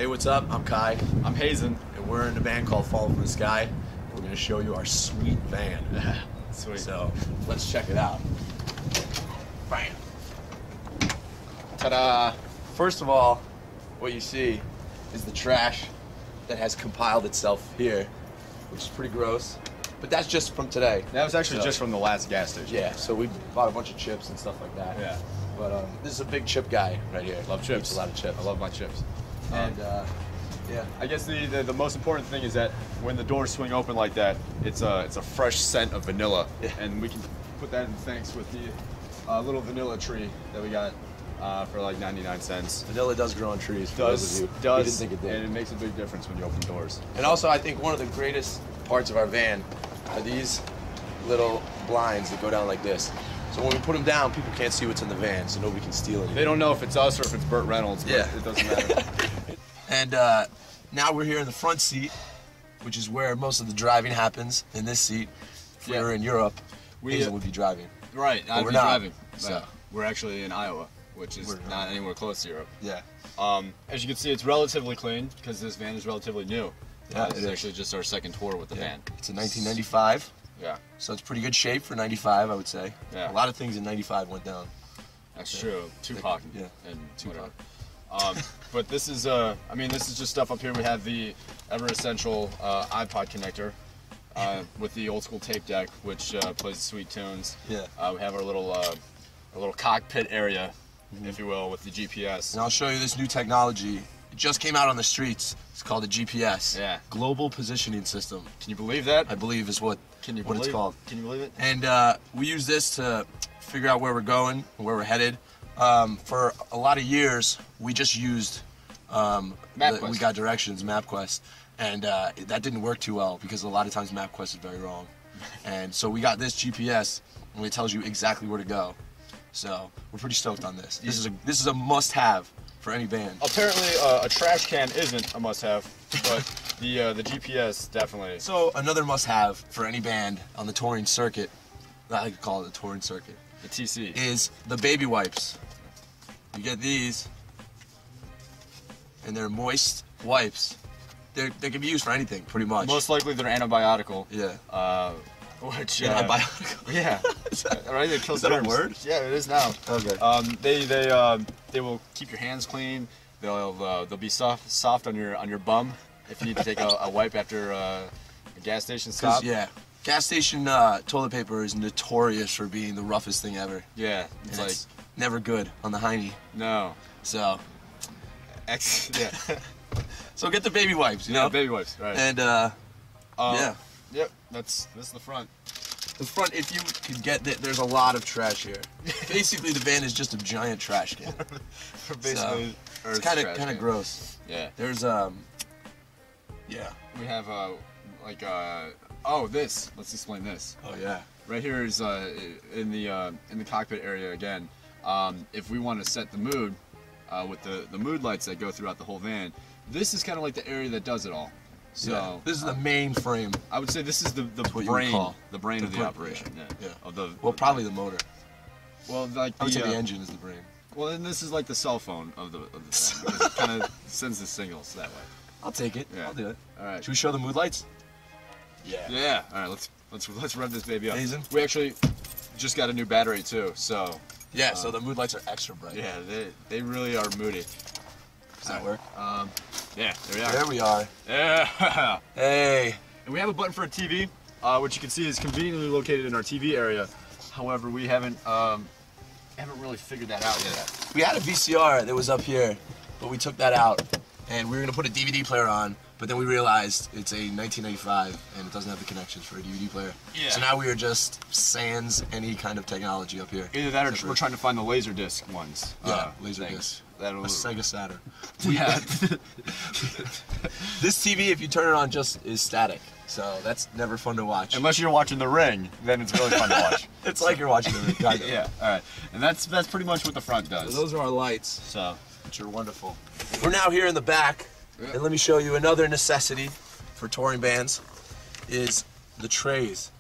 Hey, what's up? I'm Kai. I'm Hazen. And we're in a band called Fall from the Sky. We're going to show you our sweet van. Sweet. So, let's check it out. Bam. Ta-da! First of all, what you see is the trash that has compiled itself here, which is pretty gross. But that's just from today. That was actually just from the last gas station. Yeah, so we bought a bunch of chips and stuff like that. Yeah. But this is a big chip guy right here. Love chips. Eats a lot of chips. I love my chips. And yeah. I guess the most important thing is that when the doors swing open like that, it's a fresh scent of vanilla, and we can put that in thanks with the little vanilla tree that we got for like 99 cents. Vanilla does grow on trees. For Does those of you who does didn't think it did. and it makes a big difference when you open doors. And also, I think one of the greatest parts of our van are these little blinds that go down like this. So when we put them down, people can't see what's in the van, so nobody can steal anything. They don't know if it's us or if it's Burt Reynolds, but it doesn't matter. And now we're here in the front seat, which is where most of the driving happens. In this seat, if we were in Europe, Hazen would be driving. Right, I'd we're be not, driving. so. We're actually in Iowa, which is not anywhere close to Europe. Yeah. As you can see, it's relatively clean because this van is relatively new. Yeah, this is actually just our second tour with the van. It's a 1995. Yeah. So it's pretty good shape for 95, I would say. Yeah. A lot of things in 95 went down. That's true. Tupac. Yeah. And Tupac. But this is, I mean, this is just stuff up here. We have the ever essential iPod connector with the old school tape deck, which plays sweet tunes. Yeah. We have our little cockpit area, if you will, with the GPS. And I'll show you this new technology. It just came out on the streets. It's called the GPS. Yeah. Global Positioning System. Can you believe that? I believe is what it's called. Can you believe it? And we use this to figure out where we're going and where we're headed. For a lot of years, we just used MapQuest. We got directions, MapQuest, and that didn't work too well because a lot of times MapQuest is very wrong. And so we got this GPS, and it tells you exactly where to go. So we're pretty stoked on this. This is a must-have for any band. Apparently, a trash can isn't a must-have, but the GPS definitely. So another must-have for any band on the touring circuit, I like to call it the touring circuit, The TC. is the baby wipes. You get these, and they're moist wipes. They can be used for anything, pretty much. Most likely they're antibiotical. Yeah. Which Antibiotical. yeah. Right. It kills Is that a germs. word? Yeah, it is now. Okay. They will keep your hands clean. They'll be soft on your bum if you need to take a wipe after a gas station stop. Yeah. Gas station toilet paper is notorious for being the roughest thing ever. Yeah. It's never good on the hiney. No. So. Yeah. So get the baby wipes, you know? Yeah, baby wipes, right. And yeah. Yep, that's the front. The front, if you could get there's a lot of trash here. Basically, the van is just a giant trash can. Basically, so, it's kind of gross. Yeah. There's yeah. We have this. Let's explain this. Oh yeah. Right here is in the cockpit area again. If we want to set the mood with the mood lights that go throughout the whole van, this is kind of like the area that does it all. So yeah. This is the main frame. I would say this is the brain of the operation. Yeah. Probably the motor. Well, like I would say the engine is the brain. Well, and this is like the cell phone of the thing. It kind of sends the signals that way. I'll take it. Yeah. I'll do it. All right. Should we show the mood lights? Yeah. Yeah. All right. Let's rev this baby up. Hazen? We actually just got a new battery too, so. Yeah. So the mood lights are extra bright. Yeah. They really are moody. Does that work? Yeah. There we are. There we are. Yeah. Hey. And we have a button for a TV, which you can see is conveniently located in our TV area. However, we haven't really figured that out yet. We had a VCR that was up here, but we took that out, and we were gonna put a DVD player on, but then we realized it's a 1995 and it doesn't have the connections for a DVD player. Yeah. So now we are just sans any kind of technology up here. Either that or we're trying to find the Laserdisc ones. Yeah, Laserdisc. A Sega Saturn. Yeah. This TV, if you turn it on, just is static. So that's never fun to watch. Unless you're watching The Ring, then it's really fun to watch. It's like you're watching The Ring, kind of. Yeah, all right. And that's pretty much what the front does. So those are our lights, so which are wonderful. We're now here in the back, and let me show you another necessity for touring bands is the trays.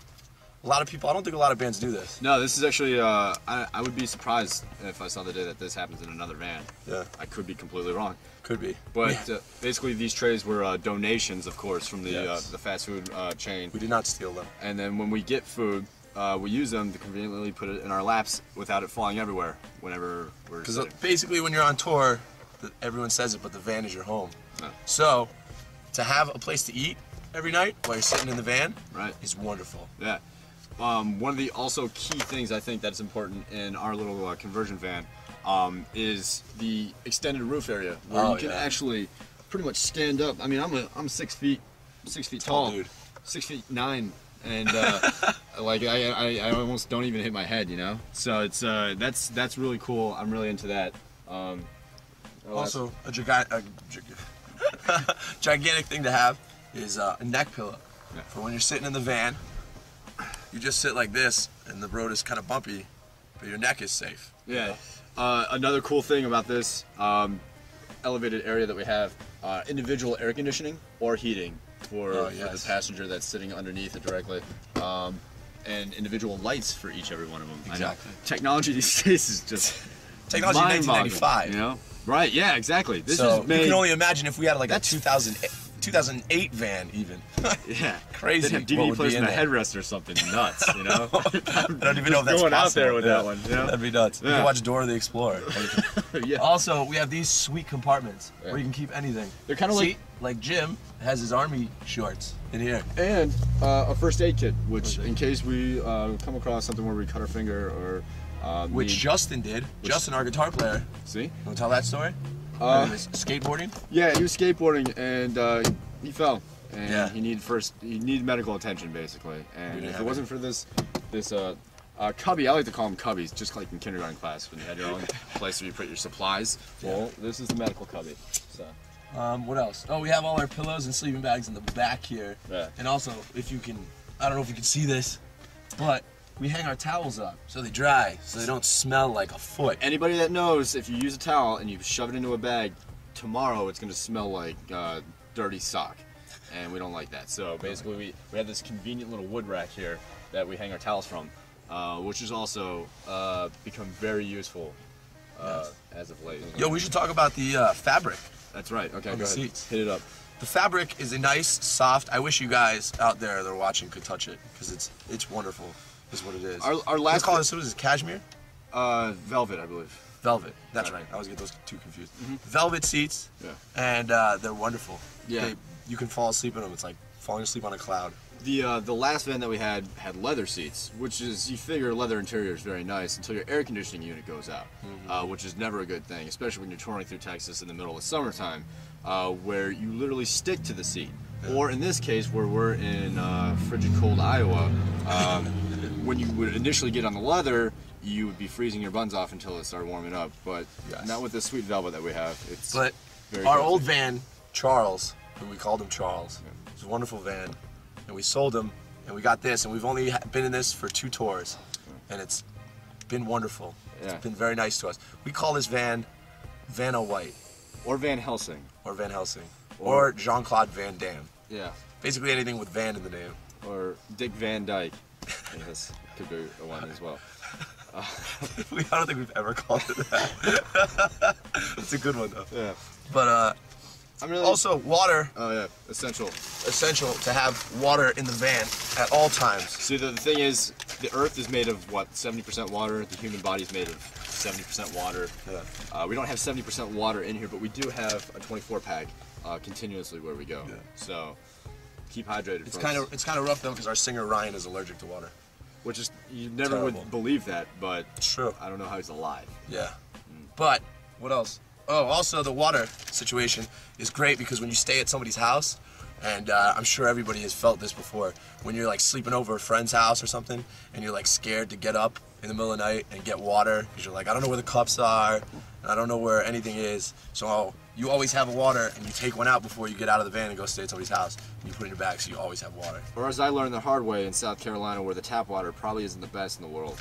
A lot of people, I don't think a lot of bands do this. No, this is actually, I would be surprised if I saw the day that this happens in another van. Yeah. I could be completely wrong. Could be. But basically these trays were donations, of course, from the fast food chain. We did not steal them. And then when we get food, we use them to conveniently put it in our laps without it falling everywhere whenever we're sitting. Because basically when you're on tour, everyone says it, but the van is your home. Yeah. So, to have a place to eat every night while you're sitting in the van is wonderful. Yeah. One of the also key things I think that's important in our little conversion van is the extended roof area where you can actually pretty much stand up. I mean, I'm 6 feet tall, dude. 6'9", and like I almost don't even hit my head, you know. So it's that's really cool. I'm really into that. Also, a gigantic thing to have is a neck pillow. Yeah. For when you're sitting in the van, you just sit like this, and the road is kind of bumpy, but your neck is safe. Yeah. Another cool thing about this elevated area that we have, individual air conditioning or heating for the passenger that's sitting underneath it directly, and individual lights for every one of them. Exactly. Technology these days is just technology 1995. You know? Right? Yeah, exactly. This so is made. You can only imagine if we had like a 2008 van even. Yeah. Crazy. They'd have DVD players in a headrest or something nuts, you know? I don't even know if that's going possible. out there with that one, you know? That'd be nuts. Yeah. You can watch Dora the Explorer. Yeah. Also, we have these sweet compartments where you can keep anything. They're kind of like Jim has his army shorts in here. And a first aid kit, which in case we come across something where we cut our finger or which Justin did. Justin, our guitar player. See? You want to tell that story? Skateboarding? Yeah, he was skateboarding and he fell. And he needed medical attention basically. And if it wasn't for this cubby, I like to call them cubbies, just like in kindergarten class when you had your own place where you put your supplies. Well, this is the medical cubby. So. What else? Oh, we have all our pillows and sleeping bags in the back here. Yeah. And also, if you can, I don't know if you can see this, but we hang our towels up so they dry, so they don't smell like a foot. Anybody that knows, if you use a towel and you shove it into a bag, tomorrow it's going to smell like dirty sock. And we don't like that. So basically we have this convenient little wood rack here that we hang our towels from, which has also become very useful as of late. Yo, we should talk about the fabric. That's right. Okay, on go the ahead. seats. Hit it up. The fabric is a nice, soft. I wish you guys out there that are watching could touch it because it's wonderful. Is what it is. Our last call this, what is it, cashmere? Velvet, I believe. Velvet. That's right. I always get those two confused. Velvet seats. Yeah. And they're wonderful. Yeah. You can fall asleep in them. It's like falling asleep on a cloud. The last van that we had leather seats, which is, you figure leather interior is very nice until your air conditioning unit goes out, which is never a good thing, especially when you're touring through Texas in the middle of summertime, where you literally stick to the seat. Yeah. Or in this case, where we're in frigid cold Iowa, when you would initially get on the leather, you would be freezing your buns off until it started warming up. But not with this sweet velvet that we have. It's but very our cozy. old van, Charles, and we called him Charles. It was a wonderful van, and we sold him, and we got this, and we've only been in this for 2 tours, and it's been wonderful. Yeah. It's been very nice to us. We call this van Vanna White. Or Van Helsing. Or Van Helsing. Or Jean-Claude Van Damme. Yeah. Basically anything with Van in the name. Or Dick Van Dyke. Yes, could be a one as well. I don't think we've ever called it that. It's a good one though. Yeah. But also water. Oh yeah, essential. Essential to have water in the van at all times. See, the thing is, the Earth is made of what, 70% water. The human body is made of 70% water. Yeah. We don't have 70% water in here, but we do have a 24-pack continuously where we go. Yeah. So keep hydrated. It's kind of rough though because our singer Ryan is allergic to water. Which is, you never would believe that, but it's true. I don't know how he's alive. Yeah. But what else? Oh, also the water situation is great because when you stay at somebody's house, and I'm sure everybody has felt this before, when you're like sleeping over a friend's house or something, and you're like scared to get up in the middle of the night and get water, because you're like, I don't know where the cups are, and I don't know where anything is, so you always have water, and you take one out before you get out of the van and go stay at somebody's house, and you put it in your bag so you always have water. Or as I learned the hard way in South Carolina, where the tap water probably isn't the best in the world,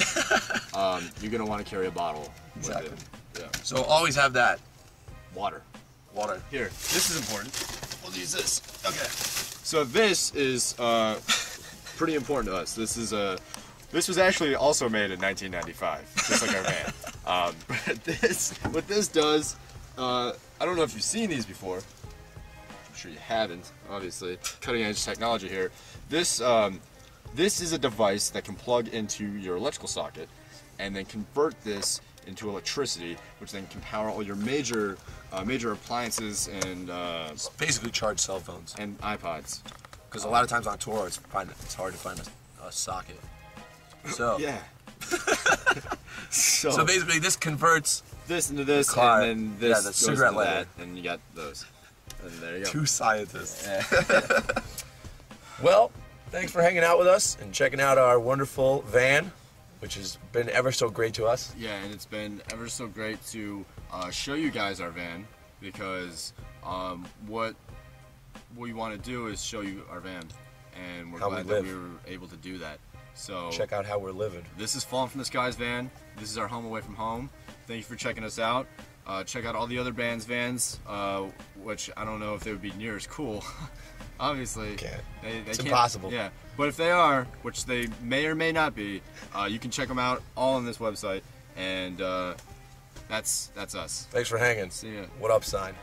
you're going to want to carry a bottle. Exactly. With it. Yeah. So always have that. Water. Water. Here, this is important. We'll use this. Okay. So this is pretty important to us. This was actually also made in 1995, just like our van. But what this does, I don't know if you've seen these before. I'm sure you haven't, obviously. Cutting edge technology here. This is a device that can plug into your electrical socket and then convert this into electricity, which then can power all your major appliances and Basically charge cell phones. and iPods. Because a lot of times on tour, it's hard to find a socket. So Yeah. so basically, this converts this into this, car, and then this the goes cigarette into lighter. that, and you got those. And there you go. two scientists. Well, thanks for hanging out with us and checking out our wonderful van, which has been ever so great to us. Yeah, and it's been ever so great to show you guys our van, because what we want to do is show you our van, and we're How we glad that live. we were able to do that. So Check out how we're living. this is Falling from the Skies van. This is our home away from home. Thank you for checking us out. Check out all the other bands' vans, which I don't know if they would be near as cool. Obviously, Can't. They It's can't- impossible. Yeah, but if they are, which they may or may not be, you can check them out all on this website, and that's us. Thanks for hanging. See ya. What up, sign?